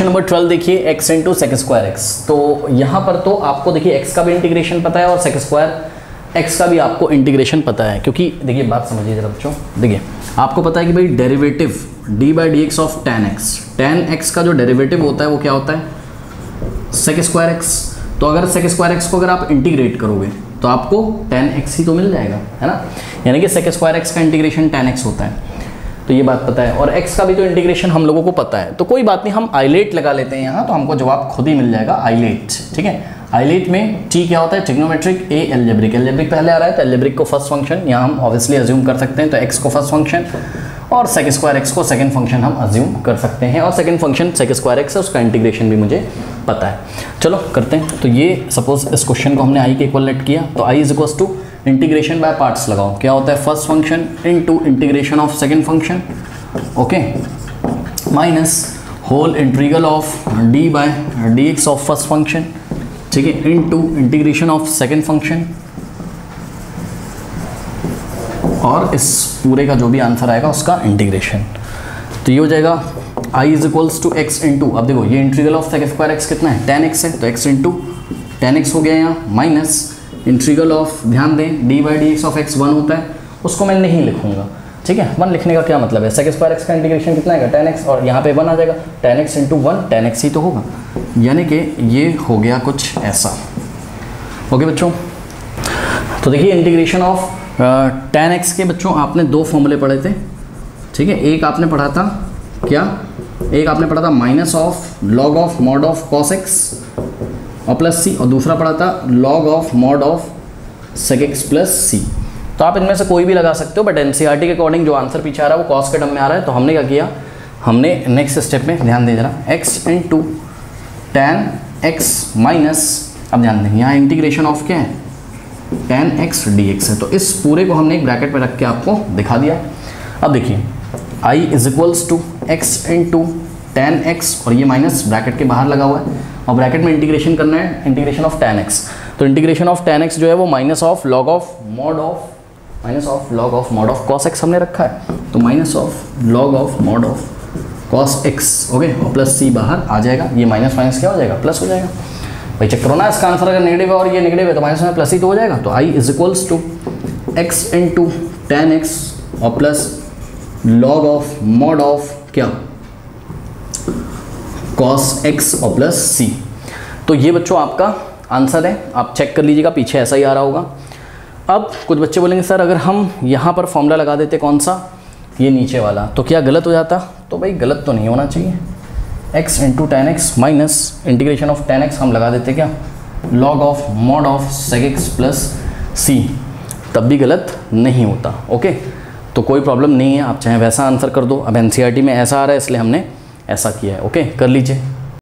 Number 12 देखिए x into sec square x. तो यहाँ पर तो आपको देखिए x का भी इंटीग्रेशन पता है और सेक स्क्वायर एक्स का भी आपको इंटीग्रेशन पता है, क्योंकि देखिए बात समझिए जरा बच्चों। देखिए आपको पता है कि भाई derivative D by D x of tan x का जो डेरिवेटिव होता है वो क्या होता है, सेक स्क्वायर एक्स। तो अगर सेक स्क्वायर एक्स को अगर आप इंटीग्रेट करोगे तो आपको टेन एक्स ही तो मिल जाएगा, है ना। यानी कि सेक स्क्वायर एक्स का इंटीग्रेशन टेन एक्स होता है, तो ये बात पता है। और x का भी तो इंटीग्रेशन हम लोगों को पता है, तो कोई बात नहीं, हम आइलेट लगा लेते हैं यहाँ, तो हमको जवाब खुद ही मिल जाएगा आइलेट। ठीक है, आइलेट में t क्या होता है, ट्रिग्नोमेट्रिक, a एल्जेब्रिक। एल्जेब्रिक पहले आ रहा है तो एल्जेब्रिक को फर्स्ट फंक्शन यहाँ हम ऑब्वियसली अज्यूम कर सकते हैं, तो x को फर्स्ट फंक्शन और सेक स्क्वायर एक्स को सेकंड फंक्शन हम अज्यूम कर सकते हैं। और second function sec square x है, उसका इंटीग्रेशन भी मुझे पता है। चलो करते हैं। तो ये सपोज इस क्वेश्चन को हमने आई के इक्वल लेट किया, तो I is equal to integration by parts लगाओ। क्या होता है, first function into integration of second function, okay, minus whole integral of d by d x of first function, ठीक है, into integration of second function, और इस पूरे का जो भी आंसर आएगा उसका इंटीग्रेशन। तो ये हो जाएगा i is equals to x into, अब देखो ये integral of sec square x कितना है, टेन एक्स है, तो x इंटू टेन एक्स हो गया यहाँ, माइनस इंटीग्रल ऑफ, ध्यान दें D by D x of x one होता है, उसको मैं नहीं लिखूंगा। ठीक है, वन लिखने का क्या मतलब है, सेक स्क्वायर एक्स का इंटीग्रेशन कितना है, टेन एक्स, और यहाँ पे वन आ जाएगा, tan x into one, tan x ही तो होगा। यानी कि ये हो गया कुछ ऐसा। ओके बच्चों, तो देखिए इंटीग्रेशन ऑफ टेन एक्स के बच्चों आपने दो फॉर्मूले पढ़े थे। ठीक है, एक आपने पढ़ा था क्या, एक आपने पढ़ा था minus of log of mod of cos x और प्लस सी, और दूसरा पढ़ा था log of mod of sec x plus c. तो आप इनमें से कोई भी लगा सकते हो, बट एनसीईआरटी के अकॉर्डिंग जो आंसर पीछे आ रहा है वो कॉस के टर्म में आ रहा है। तो हमने क्या किया, हमने नेक्स्ट स्टेप में ध्यान दे जरा, x into tan x minus, अब ध्यान दें यहाँ इंटीग्रेशन ऑफ क्या है, टेन एक्स डी एक्स है, तो इस पूरे को हमने एक ब्रैकेट में रख के आपको दिखा दिया। अब देखिए i is equals to x into tan x, और ये माइनस ब्रैकेट के बाहर लगा हुआ है, और ब्रैकेट में इंटीग्रेशन करना है, इंटीग्रेशन ऑफ टेन एक्स। तो इंटीग्रेशन ऑफ टेन एक्स जो है वो minus of log of mod of, minus of log of mod of cos x हमने रखा है, तो minus of log of mod of cos x, okay, और plus सी बाहर आ जाएगा, ये माइनस माइनस क्या हो जाएगा, प्लस हो जाएगा। भाई चेक करो ना, इसका आंसर अगर नेगेटिव है और ये नेगेटिव है तो माइनस में प्लस ही तो हो जाएगा। तो I is equals to x into tan x और plus log of mod of क्या, कॉस एक्स और प्लस सी। तो ये बच्चों आपका आंसर है, आप चेक कर लीजिएगा, पीछे ऐसा ही आ रहा होगा। अब कुछ बच्चे बोलेंगे सर अगर हम यहाँ पर फॉर्मूला लगा देते, कौन सा, ये नीचे वाला, तो क्या गलत हो जाता। तो भाई गलत तो नहीं होना चाहिए, x into tan x minus integration of tan x हम लगा देते क्या, log of mod of sec x plus c, तब भी गलत नहीं होता। ओके, तो कोई प्रॉब्लम नहीं है, आप चाहे वैसा आंसर कर दो। अब एनसीईआरटी में ऐसा आ रहा है इसलिए हमने ऐसा किया है। ओके, कर लीजिए।